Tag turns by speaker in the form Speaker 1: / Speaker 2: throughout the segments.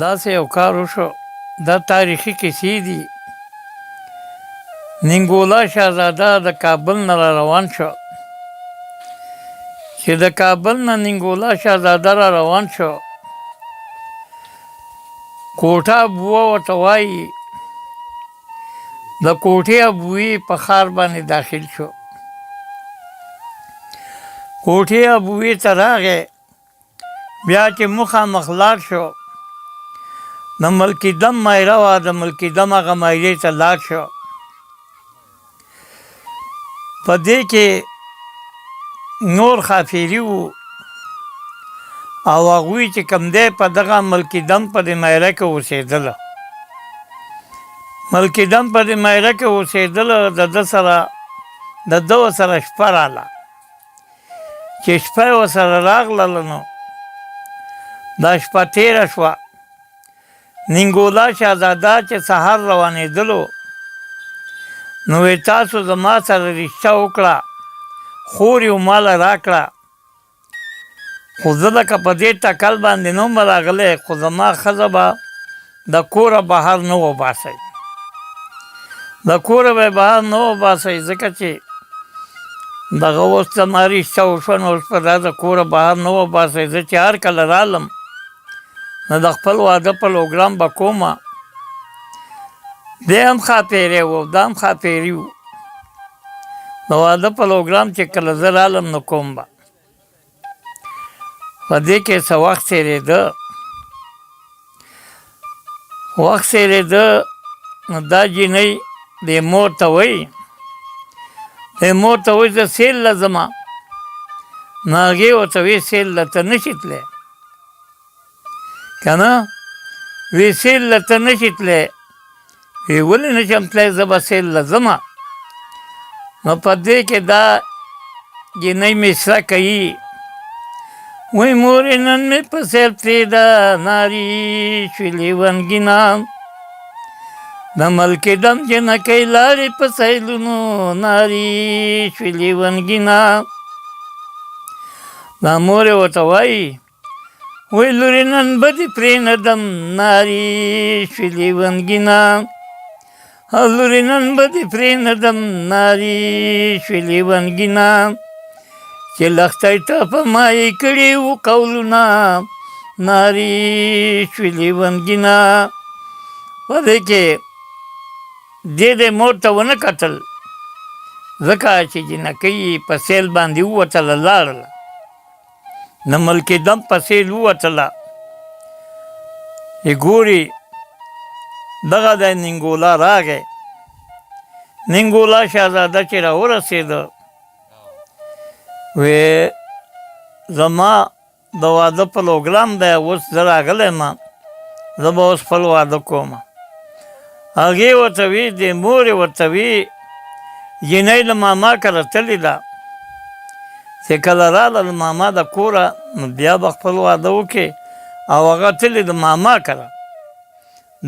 Speaker 1: داسې یو کار وشو، دا تاریخي کیسې دي. ننګولا شهزاده د کابل نه را روان شو. چې د کابل نه ننګولا شهزاده را روان شو، کوټه ابوه ورته وایي. د کوټې ابوې په ښار باندې داخل شو. کوټې ابوې ته راغی، بیا چې مخامخ لاړ شو، د ملکي دم مایره وه، د ملکي دم هغه مایرې ته لاړ شو. په دې کې نور ښاپیري وو او هغوی چې کوم دی په دغه ملکي دم په دې مایره کې اوسېدله. ملکي دم په دې مایره کې اوسېدله. د ده ورسره شپه راله. چې شپه یې ورسره راغلله نو دا شپه تېره شوه. ننګولا شهزاده چې سهار روانېدلو نو وی تاسو زما سره رشته وکړه، خور یې ماله راکړه، خو زه لکه په دې ټکل باندې نه وم راغلی، خو زما ښځه به د کوره بهر نه وباسئ. د کوره به یې بهر نه وباسئ، ځکه چې دغه اوس زما رشته وشوه نو اوس به دا د کوره بهر نه وباسئ. زه چې هر کله رالم نو د خپل واده پروګرام به کومه. دی هم ښاپیری و، دا هم ښاپیري و. د واده پروګرام چې کله زه رالم نو کوم به. په دې کې څه وخت تېرېده. وخت تېرېده نو دا جینۍ دې مور ته وایي، دې مور ته وایي زه سیل له ځمه. نو هغې ورته وایي سیل له ته نه شي تللی که نه؟ وی سیل له ته نه شي تللی. وی ولې نه شم تللی، زه به سیل له ځمه. نو په دې کې دا جینۍ مصره کوي، وی مورې نن مې په سیل پرېږده، ناري شوې لیونګینه. د ملکې دم جنکۍ لاړې په سیلونو، ناري شوې لیونګینه. دا مور یې ورته وایي، وی لورې نن به دې پرېنږدم، ناري شوې لیونګینه. لورې نن به دې پرېنږدم، ناري شوې لیونګینه. چې لښتی ته په ما یې کړي وو قولونه، ناري شوې لیونګینه. په دې کې دې مور ته ونه کتل، ځکه چې جنکۍ په سیل باندې ووتله، لاړله. د ملکې دم په سیل ووتله. ګوري دغه دی ننګولا راغی. ننګولا شهزاده چې راورسېده، وی زما د واده پروګرام دی، اوس زه راغلی یم، زه به اوس خپل واده کوم. هغې ورته وي، دې مور یې ورته وي جینۍ له ماما کره تلې ده، چې کله راله له ماما د کوره نو بیا به خپل واده وکړې، او هغه تلې د ماما کره.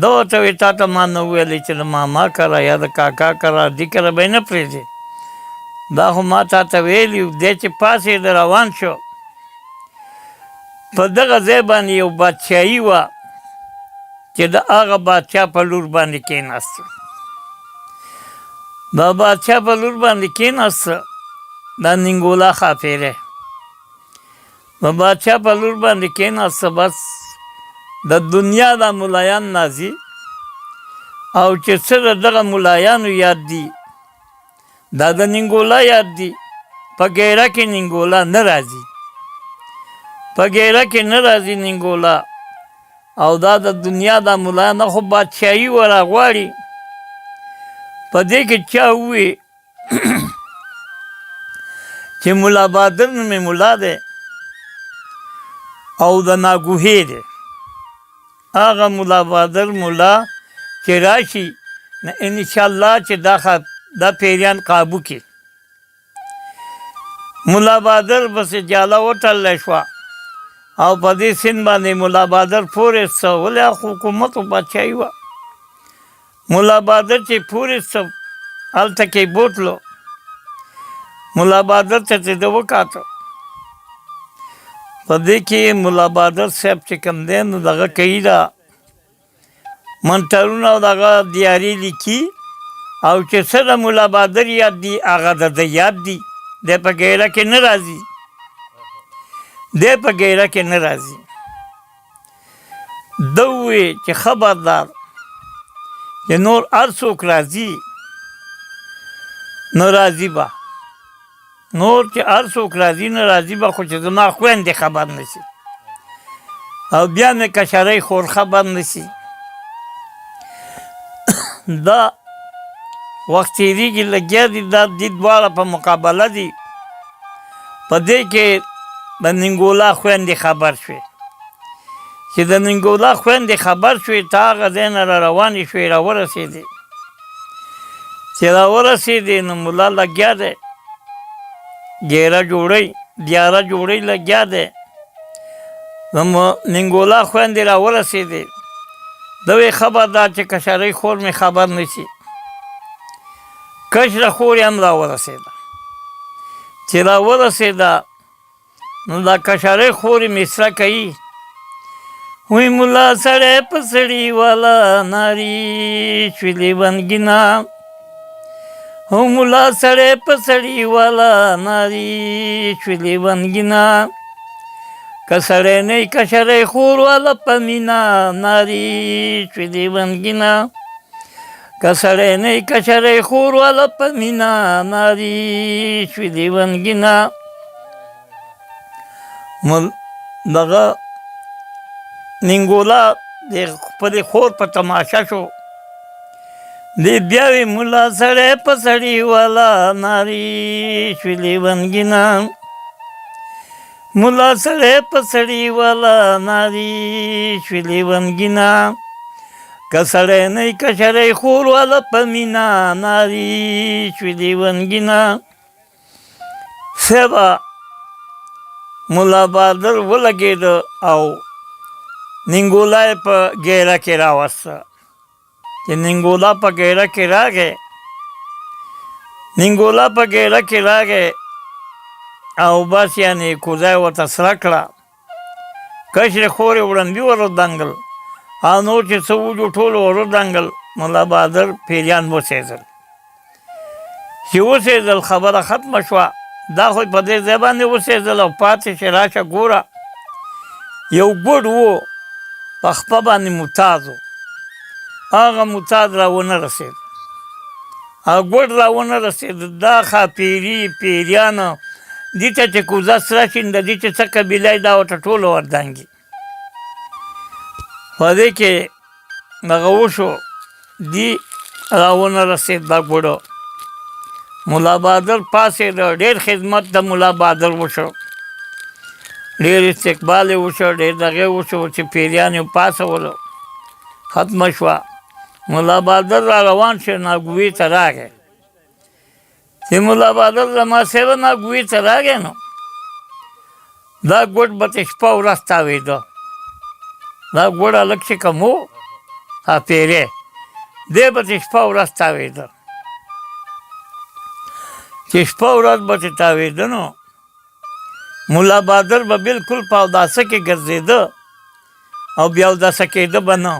Speaker 1: ده ورته وایي تا ته ما نه وویلې چې د ماما کره یا د کاکا کره دې کره به یې نه پرېږدې، دا خو ما تا ته ویلي وو. دی چې پاڅېده روان شو، په دغه ځای باندې یو بادشاهي وه چې د هغه بادشاه په لور باندې کېناسته. دا بادشاه په لور باندې کېناسته، دا ننګولا ښاپیری د بادشاه په لور باندې کېناسته. بس د دنیا دا ملایان نازي، او چې څه د دغه ملایانو یاد دي دا د ننګولا یاد دي. په ګیره کې ننګولا نه راځي، په ګیره کې نه راځي ننګولا. او دا د دنیا دا ملایان خو بادشاهي ور غواړي. په دې کې چا ووي چې ملا بادر نومې ملا دی او د ناګوهې دی. هغه ملا بادر ملا چې راشي نو انشاءالله چې دا پیریان قابو کې. ملا بادر بس جاله وتړلی شوه او په دې سیند باندې ملا بادر پورېسته، ولې حکومت و بادشاهي وه. ملا بادر چې پورېسته هلته کې بوتلو، ملا بادر ته چې ده وکاته، په دې کې ملا بادر صاحب چې کوم دی نو دغه کوي ده منترونه او دغه دیاري لیکي او چې څه د ملا بهادر یاد دي هغه د ده یاد دي دی په ګیره کې نه راځي دی په ګیره کې نه راځي ده وویې چې خبردار چې نور هر څوک راځي نو راځي به نور چې هر څوک راځي نه راځي به خو چې زما خویندې خبر نه شي او بیا مې کشرۍ خور خبر نه شي دا وخت تېرېږي لګیا دي دا دې دواړه په مقابله دي په دې کې د ننګولا خویندې خبر شوې چې د ننګولا خویندې خبر شوې ته هغه ځای نه را روانې شوې راورسېدې چې راورسېدې نو ملا لګیا دی ګیره جوړی دیاره جوړی لګیا دی ننګولا خویندې راورسېدې ده وی خبردار چې کشرۍ خور مې خبر نه شي کشره خور یې هم راورسېده چې راورسېده نو دا کشرۍ خور یې مسره کوي وی ملا سړی په سړي والا ناري شولې ونګینه هو ملا سړی په سړي والا ناري شولې ونګینه که سړی نه وي کشرۍ خور والا په مینه ناري شولې ونګینه که سړی نه وي کشرۍ خور والا په مینه ناري شولې ونګینه دغه ننګولا د خپلې خور په تماشه شو دی بیا وی ملا سړی په سړي والا ناري شولې ونګینه ملا سړی په سړي والا ناري شولې ونګینه که سړی نه وي کشرۍ خور والا په مینه ناري شولې ونګینه صیبه ملا بهادر ولګېده او ننګولا یې په ګیره کې راوسته چې ننګولا په ګیره کې راغی ننګولا په ګیره کې راغی او بس یعنې کوزه یې ورته سره کړه کشرې خور یې وړاندې ور ودنګل او نور چې څه وجو ټول ور ودنګل ملا بهادر پیریان وسېدل چې وسېدل خبره ختمه شوه دا خو په دې ځای باندې وسېدل او پاتې چې راشه ګوره یو ګوډ و په خپه باندې ممتاز و هغه ممتاز راونه رسېد هغه ګوډ راونه رسېد دا ښاپېري پیریانه دې ته چې کوزه سره شي د دې چې څه قبیله یې دا ورته ټوله وردانګي په دې کې دغه وشو دې راونه رسېد دا ګوډه ملا بهادر پاڅېده ډېر خدمت د ملا بهادر وشو ډېر استقبال یې وشو ډېر دغې وشو چې پیریان یې پاڅولو ختمه شوه ملا بهادر را روان شو ناګوي ته راغی چې ملا بهادر زما سره ناګوي ته راغی نو دا ګوډ به ته شپه ورځ تاوېده دا ګوډ هلک چې کوم و پیری دی به ته شپه ورځ تاوېده چې شپه ورځ به ته تاوېده نو ملا بهادر به بلکل په اوداسه کې ګرځېده او بیا اوداسه کېده به نه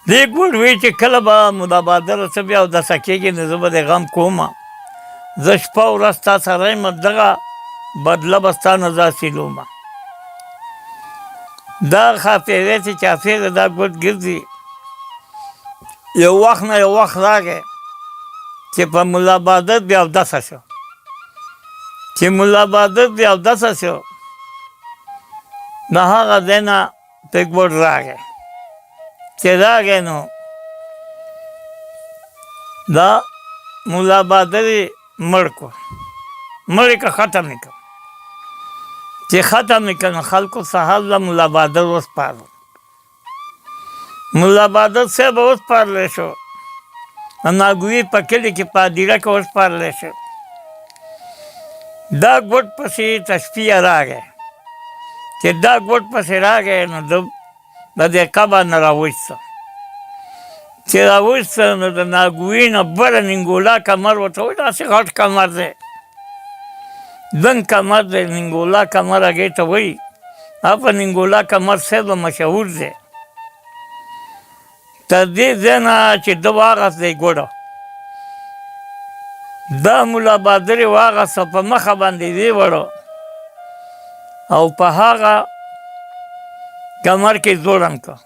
Speaker 1: دې ګوډ وی چې کله به ملا بهادر څه بیا اوداسه کېږي نو زه به دې غم کومه زه شپه ورځ تا سره یم دغه بدله به ستا نه زه حاصلومه دا خاطرې چې چاپېره دا ګوډ ګرځي یو وخت نه یو وخت راغی چې په ملا بهادر بیا اودسه شو چې ملا بهادر بیا اودسه شو د هغه ځای نه پرې ګوډ راغی چې راغی نو دا ملا بهادر یې مړ کړو مړ یې که ختم یې کړ چې ختم یې کړ نو خلکو سهار له ملا بهادر وسپارلو ملا بهادر صاحب وسپارلی شو ناګوي په کلي کې په هدیره کې وسپارلی شو دا ګوډ پسې تشفیه راغی چې دا ګوډ پسې راغی نو د دې قبر نه راویسته چې راویسته نو د ناګوي نه بله ننګولا کمر ورته وایي داسې غټ کمر دی دنګ کمر دی ننګولا کمر هغې ته وایي هغه په ننګولا کمر صاحب مشهور دی تر دې ځای نه چې ده واغست دی ګوډه دا ملا بادر یې واغسته په مخه باندې ویې وړه او په هغه کمر کې ځوړند کړه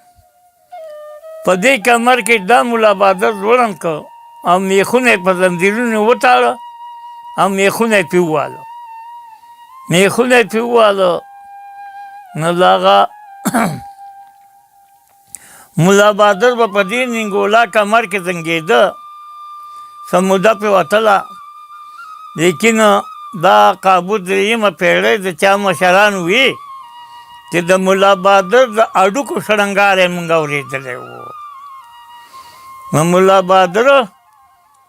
Speaker 1: په دې کمر کې دا ملا بادر ځوړند کړه او میخونه یې په زنځیرونو وتاړه او میخونه یې پرې وواله میخونه یې پرې وواله نو د هغه ملا بادر به په دې ننګولا کمر کې زنګېده څه موده پرې وتله لیکن دا کابو درېیمه پیړۍ د چا مشران وي چې د ملا بادر د هډوکو شړنګار یې موږ اورېدلی و نو ملا بادر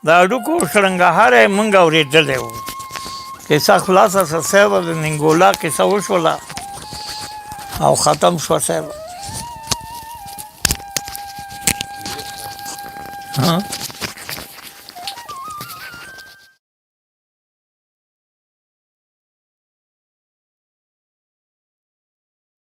Speaker 1: د هډوکو شړنګهار یې موږ اورېدلی و کیسه خلاصه شوه صاحبه د ننګولا کیسه وشوله او ختم شوه صاحبه